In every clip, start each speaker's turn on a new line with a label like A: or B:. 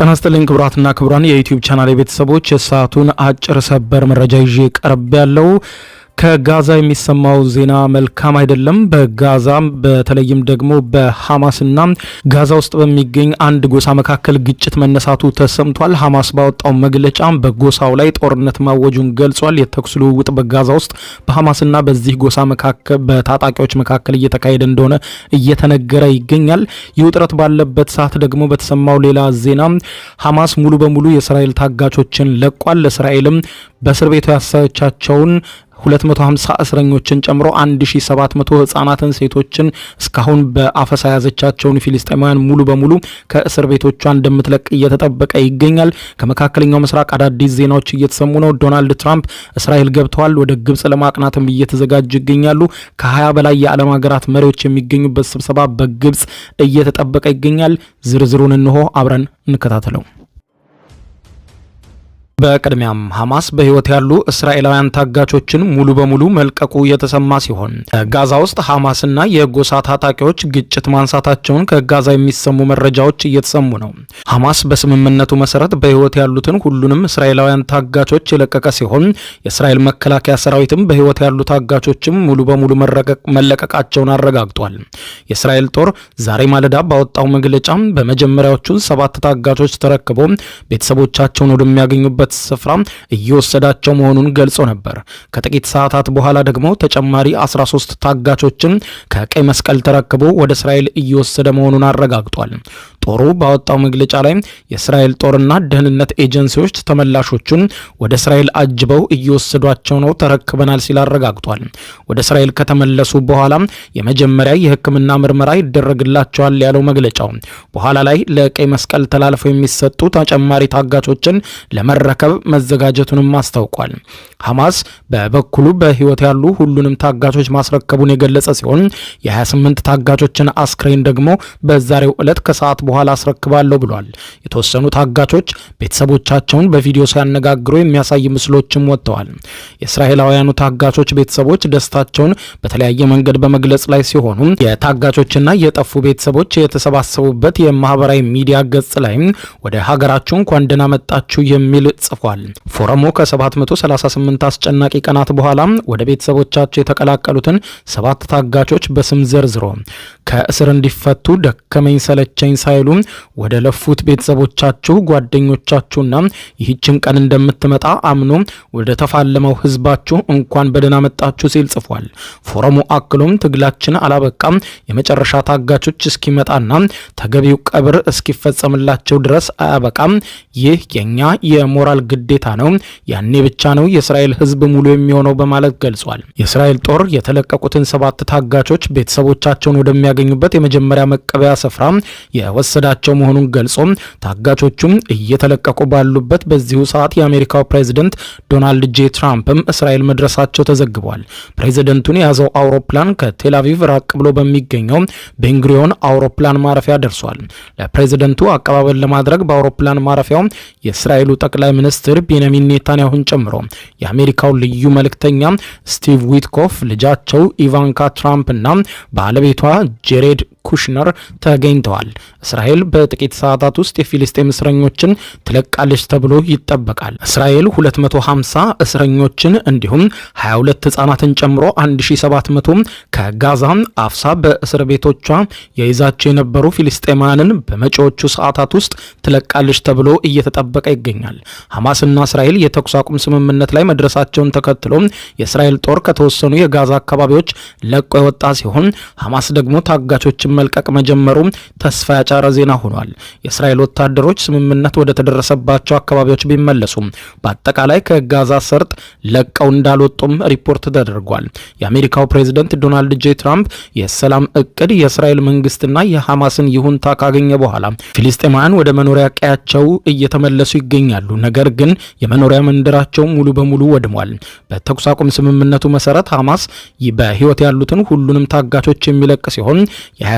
A: ጤና ይስጥልኝ ክቡራትና ክቡራን የዩቲዩብ ቻናል ቤተሰቦች የሰዓቱን አጭር ሰበር መረጃ ይዤ ቀርብ ያለው ከጋዛ የሚሰማው ዜና መልካም አይደለም። በጋዛ በተለይም ደግሞ በሐማስና ጋዛ ውስጥ በሚገኝ አንድ ጎሳ መካከል ግጭት መነሳቱ ተሰምቷል። ሐማስ ባወጣው መግለጫ በጎሳው ላይ ጦርነት ማወጁን ገልጿል። የተኩስ ልውውጥ በጋዛ ውስጥ በሐማስና በዚህ ጎሳ መካከል በታጣቂዎች መካከል እየተካሄደ እንደሆነ እየተነገረ ይገኛል። ይህ ውጥረት ባለበት ሰዓት ደግሞ በተሰማው ሌላ ዜና ሐማስ ሙሉ በሙሉ የእስራኤል ታጋቾችን ለቋል። ለእስራኤልም በእስር ቤቱ ያሰረቻቸውን 250 እስረኞችን ጨምሮ 1700 ህፃናትን ሴቶችን እስካሁን በአፈሳ ያዘቻቸውን ፊሊስጤማውያን ሙሉ በሙሉ ከእስር ቤቶቿ እንደምትለቅ እየተጠበቀ ይገኛል። ከመካከለኛው ምስራቅ አዳዲስ ዜናዎች እየተሰሙ ነው። ዶናልድ ትራምፕ እስራኤል ገብተዋል። ወደ ግብጽ ለማቅናትም እየተዘጋጁ ይገኛሉ። ከ20 በላይ የዓለም ሀገራት መሪዎች የሚገኙበት ስብሰባ በግብጽ እየተጠበቀ ይገኛል። ዝርዝሩን እንሆ አብረን እንከታተለው። በቅድሚያም ሐማስ በህይወት ያሉ እስራኤላውያን ታጋቾችን ሙሉ በሙሉ መልቀቁ የተሰማ ሲሆን ጋዛ ውስጥ ሐማስና የጎሳ ታጣቂዎች ግጭት ማንሳታቸውን ከጋዛ የሚሰሙ መረጃዎች እየተሰሙ ነው። ሐማስ በስምምነቱ መሰረት በህይወት ያሉትን ሁሉንም እስራኤላውያን ታጋቾች የለቀቀ ሲሆን የእስራኤል መከላከያ ሰራዊትም በህይወት ያሉ ታጋቾችም ሙሉ በሙሉ መለቀቃቸውን አረጋግጧል። የእስራኤል ጦር ዛሬ ማለዳ ባወጣው መግለጫ በመጀመሪያዎቹ 7 ታጋቾች ተረክቦ ቤተሰቦቻቸውን ወደሚያገኙበት ስፍራ እየወሰዳቸው መሆኑን ገልጾ ነበር። ከጥቂት ሰዓታት በኋላ ደግሞ ተጨማሪ 13 ታጋቾችን ከቀይ መስቀል ተረክቦ ወደ እስራኤል እየወሰደ መሆኑን አረጋግጧል። ጦሩ ባወጣው መግለጫ ላይ የእስራኤል ጦርና ደህንነት ኤጀንሲዎች ተመላሾቹን ወደ እስራኤል አጅበው እየወሰዷቸው ነው፣ ተረክበናል ሲል አረጋግጧል። ወደ እስራኤል ከተመለሱ በኋላ የመጀመሪያ የሕክምና ምርመራ ይደረግላቸዋል ያለው መግለጫው በኋላ ላይ ለቀይ መስቀል ተላልፈው የሚሰጡ ተጨማሪ ታጋቾችን ለመረከብ መዘጋጀቱንም አስታውቋል። ሐማስ በበኩሉ በህይወት ያሉ ሁሉንም ታጋቾች ማስረከቡን የገለጸ ሲሆን የ28 ታጋቾችን አስክሬን ደግሞ በዛሬው ዕለት ከሰዓት በኋላ አስረክባለሁ ብሏል። የተወሰኑ ታጋቾች ቤተሰቦቻቸውን በቪዲዮ ሲያነጋግሩ የሚያሳይ ምስሎችም ወጥተዋል። የእስራኤላውያኑ ታጋቾች ቤተሰቦች ደስታቸውን በተለያየ መንገድ በመግለጽ ላይ ሲሆኑ የታጋቾችና የጠፉ ቤተሰቦች የተሰባሰቡበት የማህበራዊ ሚዲያ ገጽ ላይ ወደ ሀገራችሁ እንኳን ደህና መጣችሁ የሚል ጽፏል። ፎረሙ ከ738 አስጨናቂ ቀናት በኋላ ወደ ቤተሰቦቻቸው የተቀላቀሉትን 7 ታጋቾች በስም ዘርዝሮ ከእስር እንዲፈቱ ደከመኝ ሰለቸኝ ሳይሉ ወደ ለፉት ቤተሰቦቻችሁ ጓደኞቻችሁና ይህችን ቀን እንደምትመጣ አምኖ ወደ ተፋለመው ህዝባችሁ እንኳን በደህና መጣችሁ ሲል ጽፏል። ፎረሙ አክሎም ትግላችን አላበቃም፣ የመጨረሻ ታጋቾች እስኪመጣና ተገቢው ቀብር እስኪፈጸምላቸው ድረስ አያበቃም። ይህ የኛ የሞራል ግዴታ ነው። ያኔ ብቻ ነው የእስራኤል ህዝብ ሙሉ የሚሆነው በማለት ገልጿል። የእስራኤል ጦር የተለቀቁትን 7 ታጋቾች ቤተሰቦቻቸውን ወደሚያገኙበት የመጀመሪያ መቀበያ ስፍራ የወሰዳቸው መሆኑን ገልጾ ታጋቾቹም እየተለቀቁ ባሉበት በዚሁ ሰዓት የአሜሪካው ፕሬዝዳንት ዶናልድ ጄ ትራምፕም እስራኤል መድረሳቸው ተዘግቧል። ፕሬዝዳንቱን የያዘው አውሮፕላን ከቴል አቪቭ ራቅ ብሎ በሚገኘው ቤንጉሪዮን አውሮፕላን ማረፊያ ደርሷል። ለፕሬዝዳንቱ አቀባበል ለማድረግ በአውሮፕላን ማረፊያው የእስራኤሉ ጠቅላይ ሚኒስትር ቤንያሚን ኔታንያሁን ጨምሮ የአሜሪካው ልዩ መልእክተኛ ስቲቭ ዊትኮፍ፣ ልጃቸው ኢቫንካ ትራምፕ እና ባለቤቷ ጄሬድ ኩሽነር ተገኝተዋል። እስራኤል በጥቂት ሰዓታት ውስጥ የፊሊስጤም እስረኞችን ትለቃለች ተብሎ ይጠበቃል። እስራኤል 250 እስረኞችን እንዲሁም 22 ህጻናትን ጨምሮ 1700 ከጋዛ አፍሳ በእስር ቤቶቿ የይዛቸው የነበሩ ፊሊስጤማውያንን በመጪዎቹ ሰዓታት ውስጥ ትለቃለች ተብሎ እየተጠበቀ ይገኛል። ሐማስና እስራኤል የተኩስ አቁም ስምምነት ላይ መድረሳቸውን ተከትሎ የእስራኤል ጦር ከተወሰኑ የጋዛ አካባቢዎች ለቆ የወጣ ሲሆን ሐማስ ደግሞ ታጋቾችን መልቀቅ መጀመሩ ተስፋ ያጫረ ዜና ሆኗል። የእስራኤል ወታደሮች ስምምነት ወደ ተደረሰባቸው አካባቢዎች ቢመለሱም በአጠቃላይ ከጋዛ ሰርጥ ለቀው እንዳልወጡም ሪፖርት ተደርጓል። የአሜሪካው ፕሬዝዳንት ዶናልድ ጄ ትራምፕ የሰላም እቅድ የእስራኤል መንግስትና የሐማስን ይሁንታ ካገኘ በኋላ ፊሊስጤማውያን ወደ መኖሪያ ቀያቸው እየተመለሱ ይገኛሉ። ነገር ግን የመኖሪያ መንደራቸው ሙሉ በሙሉ ወድሟል። በተኩስ አቁም ስምምነቱ መሰረት ሐማስ በህይወት ያሉትን ሁሉንም ታጋቾች የሚለቅ ሲሆን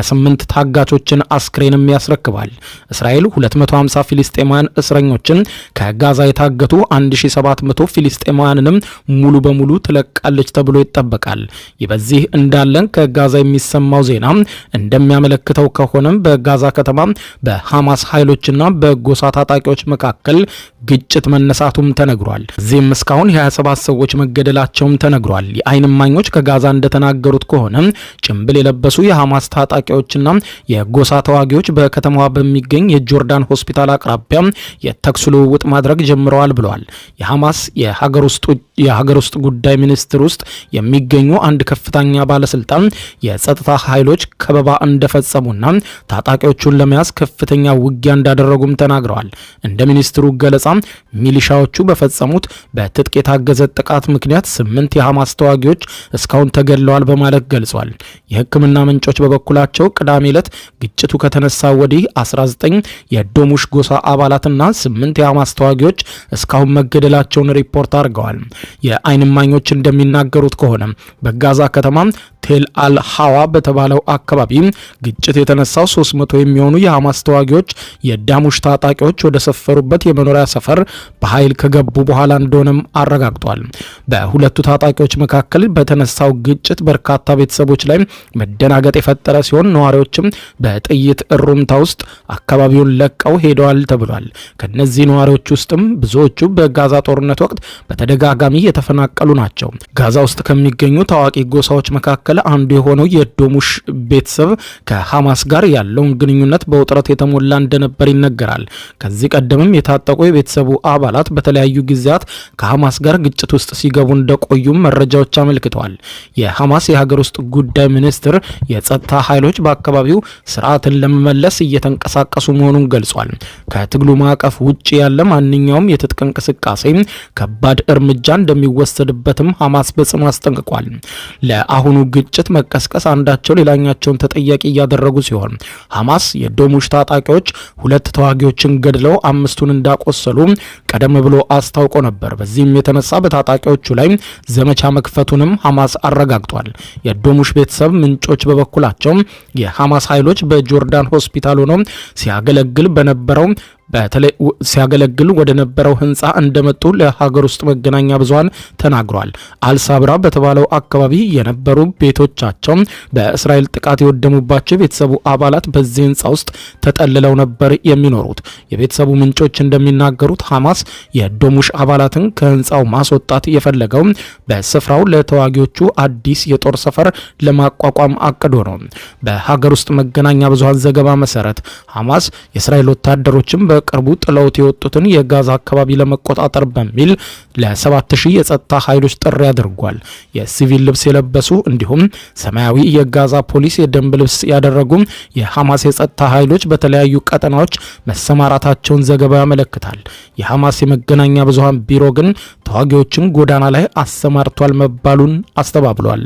A: የ8 ታጋቾችን አስክሬንም ያስረክባል። እስራኤል 250 ፊሊስጤማውያን እስረኞችን ከጋዛ የታገቱ 1700 ፊሊስጤማውያንንም ሙሉ በሙሉ ትለቃለች ተብሎ ይጠበቃል። ይህ በዚህ እንዳለን ከጋዛ የሚሰማው ዜና እንደሚያመለክተው ከሆነ በጋዛ ከተማ በሐማስ ኃይሎችና በጎሳ ታጣቂዎች መካከል ግጭት መነሳቱም ተነግሯል። እዚህም እስካሁን የ27 ሰዎች መገደላቸውም ተነግሯል። የዓይን እማኞች ከጋዛ እንደተናገሩት ከሆነ ጭንብል የለበሱ የሐማስ ታጣቂዎችና የጎሳ ተዋጊዎች በከተማዋ በሚገኝ የጆርዳን ሆስፒታል አቅራቢያ የተኩስ ልውውጥ ማድረግ ጀምረዋል ብለዋል። የሐማስ የሀገር ውስጥ ጉዳይ ሚኒስቴር ውስጥ የሚገኙ አንድ ከፍተኛ ባለስልጣን የጸጥታ ኃይሎች ከበባ እንደፈጸሙና ታጣቂዎቹን ለመያዝ ከፍተኛ ውጊያ እንዳደረጉም ተናግረዋል። እንደ ሚኒስትሩ ገለጻ ሚሊሻዎቹ በፈጸሙት በትጥቅ የታገዘ ጥቃት ምክንያት 8 የሐማስ ተዋጊዎች እስካሁን ተገድለዋል በማለት ገልጿል። የሕክምና ምንጮች በበኩላቸው ቅዳሜ ዕለት ግጭቱ ከተነሳ ወዲህ 19 የዶሙሽ ጎሳ አባላትና 8 የሐማስ ተዋጊዎች እስካሁን መገደላቸውን ሪፖርት አድርገዋል። የዓይን እማኞች እንደሚናገሩት ከሆነ በጋዛ ከተማ ቴል አል ሐዋ በተባለው አካባቢ ግጭት የተነሳው 300 የሚሆኑ የሐማስ ተዋጊዎች የዳሙሽ ታጣቂዎች ወደ ሰፈሩበት የመኖሪያ ሰፈር በኃይል ከገቡ በኋላ እንደሆነም አረጋግጧል። በሁለቱ ታጣቂዎች መካከል በተነሳው ግጭት በርካታ ቤተሰቦች ላይ መደናገጥ የፈጠረ ሲሆን ነዋሪዎችም በጥይት እሩምታ ውስጥ አካባቢውን ለቀው ሄደዋል ተብሏል። ከነዚህ ነዋሪዎች ውስጥም ብዙዎቹ በጋዛ ጦርነት ወቅት በተደጋጋሚ የተፈናቀሉ ናቸው። ጋዛ ውስጥ ከሚገኙ ታዋቂ ጎሳዎች መካከል አንዱ የሆነው የዶሙሽ ቤተሰብ ከሐማስ ጋር ያለውን ግንኙነት በውጥረት የተሞላ እንደነበር ይነገራል። ከዚህ ቀደምም የታጠቁ የቤተሰቡ አባላት በተለያዩ ጊዜያት ከሐማስ ጋር ግጭት ውስጥ ሲገቡ እንደቆዩም መረጃዎች አመልክተዋል። የሐማስ የሀገር ውስጥ ጉዳይ ሚኒስትር የጸጥታ ኃይሎች በአካባቢው ስርዓትን ለመመለስ እየተንቀሳቀሱ መሆኑን ገልጿል። ከትግሉ ማዕቀፍ ውጭ ያለ ማንኛውም የትጥቅ እንቅስቃሴ ከባድ እርምጃ እንደሚወሰድበትም ሐማስ በጽኑ አስጠንቅቋል። ለአሁኑ ግጭት መቀስቀስ አንዳቸው ሌላኛቸውን ተጠያቂ እያደረጉ ሲሆን ሐማስ የዶሙሽ ታጣቂዎች 2 ተዋጊዎችን ገድለው 5ቱን እንዳቆሰሉ ቀደም ብሎ አስታውቆ ነበር። በዚህም የተነሳ በታጣቂዎቹ ላይ ዘመቻ መክፈቱንም ሐማስ አረጋግጧል። የዶሙሽ ቤተሰብ ምንጮች በበኩላቸው የሐማስ ኃይሎች በጆርዳን ሆስፒታል ሆነው ሲያገለግል ወደ ነበረው ህንፃ እንደመጡ ለሀገር ውስጥ መገናኛ ብዙሃን ተናግሯል። አልሳብራ በተባለው አካባቢ የነበሩ ቤቶቻቸው በእስራኤል ጥቃት የወደሙባቸው የቤተሰቡ አባላት በዚህ ህንፃ ውስጥ ተጠልለው ነበር የሚኖሩት። የቤተሰቡ ምንጮች እንደሚናገሩት ሐማስ የዶሙሽ አባላትን ከህንፃው ማስወጣት የፈለገው በስፍራው ለተዋጊዎቹ አዲስ የጦር ሰፈር ለማቋቋም አቅዶ ነው። በሀገር ውስጥ መገናኛ ብዙሃን ዘገባ መሰረት ሐማስ የእስራኤል ወታደሮችን በቅርቡ ጥለውት የወጡትን የጋዛ አካባቢ ለመቆጣጠር በሚል ለ7000 የጸጥታ ኃይሎች ጥሪ አድርጓል። የሲቪል ልብስ የለበሱ እንዲሁም ሰማያዊ የጋዛ ፖሊስ የደንብ ልብስ ያደረጉ የሐማስ የጸጥታ ኃይሎች በተለያዩ ቀጠናዎች መሰማራታቸውን ዘገባው ያመለክታል። የሐማስ የመገናኛ ብዙሃን ቢሮ ግን ተዋጊዎችን ጎዳና ላይ አሰማርቷል መባሉን አስተባብሏል።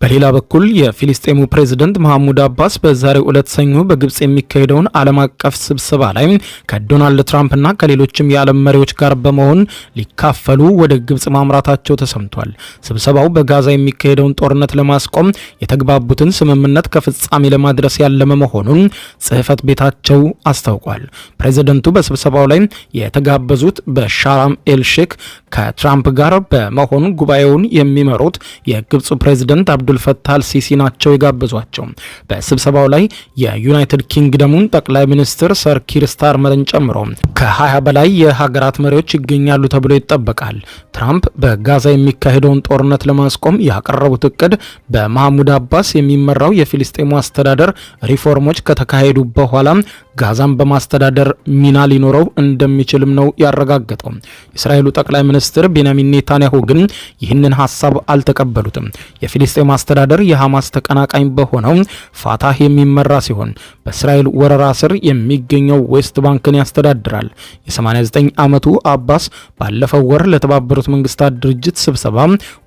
A: በሌላ በኩል የፊሊስጤሙ ፕሬዝዳንት መሐሙድ አባስ በዛሬው ዕለት ሰኞ በግብጽ የሚካሄደውን ዓለም አቀፍ ስብሰባ ላይ ከዶናልድ ትራምፕና ከሌሎችም የዓለም መሪዎች ጋር በመሆን ሊካፈሉ ወደ ግብጽ ማምራታቸው ተሰምቷል። ስብሰባው በጋዛ የሚካሄደውን ጦርነት ለማስቆም የተግባቡትን ስምምነት ከፍጻሜ ለማድረስ ያለመ መሆኑን ጽሕፈት ቤታቸው አስታውቋል። ፕሬዝዳንቱ በስብሰባው ላይ የተጋበዙት በሻርም ኤል ሼክ ከትራምፕ ጋር በመሆኑ ጉባኤውን የሚመሩት የግብጽ ፕሬዝዳንት አብዱልፈታህ አልሲሲ ናቸው የጋበዟቸው። በስብሰባው ላይ የዩናይትድ ኪንግደሙን ጠቅላይ ሚኒስትር ሰር ኪር ስታርመርን ጨምሮ ከ20 በላይ የሀገራት መሪዎች ይገኛሉ ተብሎ ይጠበቃል። ትራምፕ በጋዛ የሚካሄደውን ጦርነት ለማስቆም ያቀረቡት እቅድ በመሐሙድ አባስ የሚመራው የፊሊስጤሙ አስተዳደር ሪፎርሞች ከተካሄዱ በኋላ ጋዛን በማስተዳደር ሚና ሊኖረው እንደሚችልም ነው ያረጋገጠው። የእስራኤሉ ጠቅላይ ሚኒስትር ቤንያሚን ኔታንያሁ ግን ይህንን ሀሳብ አልተቀበሉትም። የፊሊስጤም አስተዳደር የሐማስ ተቀናቃኝ በሆነው ፋታህ የሚመራ ሲሆን በእስራኤል ወረራ ስር የሚገኘው ዌስት ባንክን ያስተዳድራል። የ89 ዓመቱ አባስ ባለፈው ወር ለተባበሩት መንግስታት ድርጅት ስብሰባ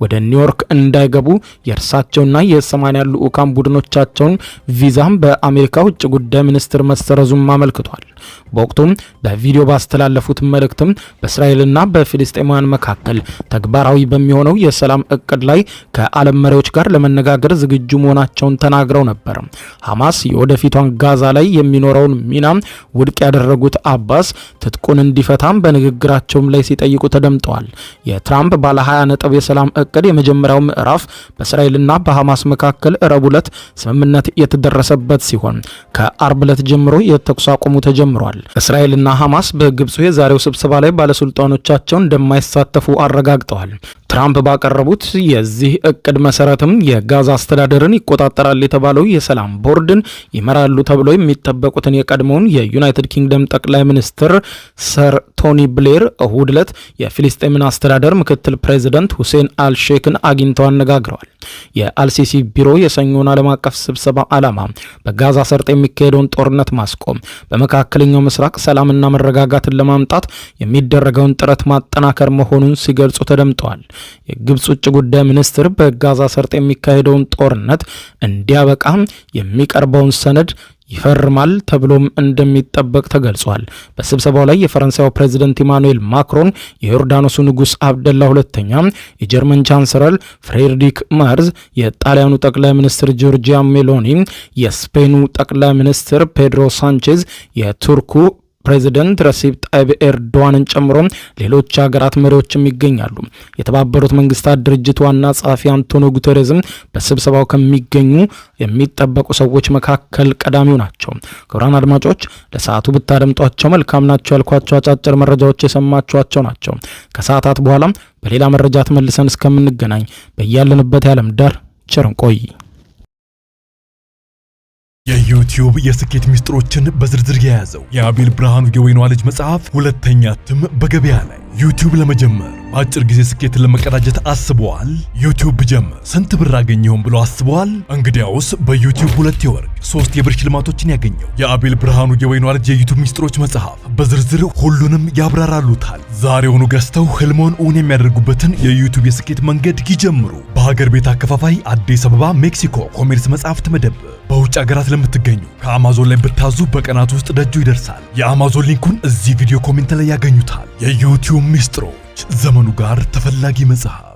A: ወደ ኒውዮርክ እንዳይገቡ የእርሳቸውና የ80 ልዑካን ቡድኖቻቸውን ቪዛም በአሜሪካ ውጭ ጉዳይ ሚኒስትር መሰረዙም አመልክቷል። በወቅቱም በቪዲዮ ባስተላለፉት መልእክትም በእስራኤልና በፊልስጤማውያን መካከል ተግባራዊ በሚሆነው የሰላም እቅድ ላይ ከዓለም መሪዎች ጋር ለመነጋገር ዝግጁ መሆናቸውን ተናግረው ነበር። ሐማስ የወደፊቷን ጋዛ ላይ የሚኖረውን ሚና ውድቅ ያደረጉት አባስ ትጥቁን እንዲፈታም በንግግራቸውም ላይ ሲጠይቁ ተደምጠዋል። የትራምፕ ባለ 20 ነጥብ የሰላም እቅድ የመጀመሪያው ምዕራፍ በእስራኤልና በሐማስ መካከል ረቡዕ ዕለት ስምምነት የተደረሰበት ሲሆን ከአርብ ዕለት ጀምሮ የተኩስ አቁሙ ተጀምሯል። እስራኤልና ሐማስ በግብፁ የዛሬው ስብሰባ ላይ ባለስልጣኖቻቸው እንደማይሳተፉ አረጋግጠዋል። ትራምፕ ባቀረቡት የዚህ እቅድ መሰረትም የጋዛ አስተዳደርን ይቆጣጠራል የተባለው የሰላም ቦርድን ይመራሉ ተብሎ የሚጠበቁትን የቀድሞውን የዩናይትድ ኪንግደም ጠቅላይ ሚኒስትር ሰር ቶኒ ብሌር እሁድ ዕለት የፊልስጤምን አስተዳደር ምክትል ፕሬዚደንት ሁሴን አልሼክን አግኝተው አነጋግረዋል። የአልሲሲ ቢሮ የሰኞውን ዓለም አቀፍ ስብሰባ ዓላማ በጋዛ ሰርጥ የሚካሄደውን ጦርነት ማስቆም፣ በመካከለኛው ምስራቅ ሰላምና መረጋጋትን ለማምጣት የሚደረገውን ጥረት ማጠናከር መሆኑን ሲገልጹ ተደምጠዋል። የግብፅ ውጭ ጉዳይ ሚኒስትር በጋዛ ሰርጥ የሚካሄደውን ጦርነት እንዲያበቃ የሚቀርበውን ሰነድ ይፈርማል ተብሎም እንደሚጠበቅ ተገልጿል። በስብሰባው ላይ የፈረንሳዩ ፕሬዝዳንት ኢማኑኤል ማክሮን፣ የዮርዳኖሱ ንጉስ አብደላ ሁለተኛ፣ የጀርመን ቻንሰለር ፍሬድሪክ መርዝ፣ የጣሊያኑ ጠቅላይ ሚኒስትር ጆርጂያ ሜሎኒ፣ የስፔኑ ጠቅላይ ሚኒስትር ፔድሮ ሳንቼዝ፣ የቱርኩ ፕሬዚደንት ረሲብ ጣይብ ኤርዶዋንን ጨምሮ ሌሎች ሀገራት መሪዎችም ይገኛሉ። የተባበሩት መንግስታት ድርጅት ዋና ጸሐፊ አንቶኒዮ ጉተሬዝም በስብሰባው ከሚገኙ የሚጠበቁ ሰዎች መካከል ቀዳሚው ናቸው። ክቡራን አድማጮች ለሰዓቱ ብታደምጧቸው መልካም ናቸው ያልኳቸው አጫጭር መረጃዎች የሰማችኋቸው ናቸው። ከሰዓታት በኋላ በሌላ መረጃ ተመልሰን እስከምንገናኝ በያለንበት የዓለም ዳር ቸር እንቆይ።
B: የዩቲዩብ የስኬት ሚስጥሮችን በዝርዝር የያዘው የአቤል ብርሃኑ የወይኗ ልጅ መጽሐፍ ሁለተኛ እትም በገበያ ላይ። ዩቲዩብ ለመጀመር በአጭር ጊዜ ስኬትን ለመቀዳጀት አስበዋል? ዩቲዩብ ብጀምር ስንት ብር አገኘሁም ብሎ አስበዋል? እንግዲያውስ በዩቲዩብ 2 የወርቅ 3 የብር ሽልማቶችን ያገኘው የአቤል ብርሃኑ የወይኗ ልጅ የዩቲዩብ ሚስጥሮች መጽሐፍ በዝርዝር ሁሉንም ያብራራሉታል። ዛሬውኑ ገዝተው ህልሞን እውን የሚያደርጉበትን የዩቲዩብ የስኬት መንገድ ይጀምሩ። በሀገር ቤት አከፋፋይ አዲስ አበባ ሜክሲኮ ኮሜርስ መጽሐፍት መደብር። በውጭ ሀገራት ለምትገኙ ከአማዞን ላይ ብታዙ በቀናት ውስጥ ደጁ ይደርሳል። የአማዞን ሊንኩን እዚህ ቪዲዮ ኮሜንት ላይ ያገኙታል። የዩቲዩብ ሚስጥሮች፣ ዘመኑ ጋር ተፈላጊ መጽሐፍ።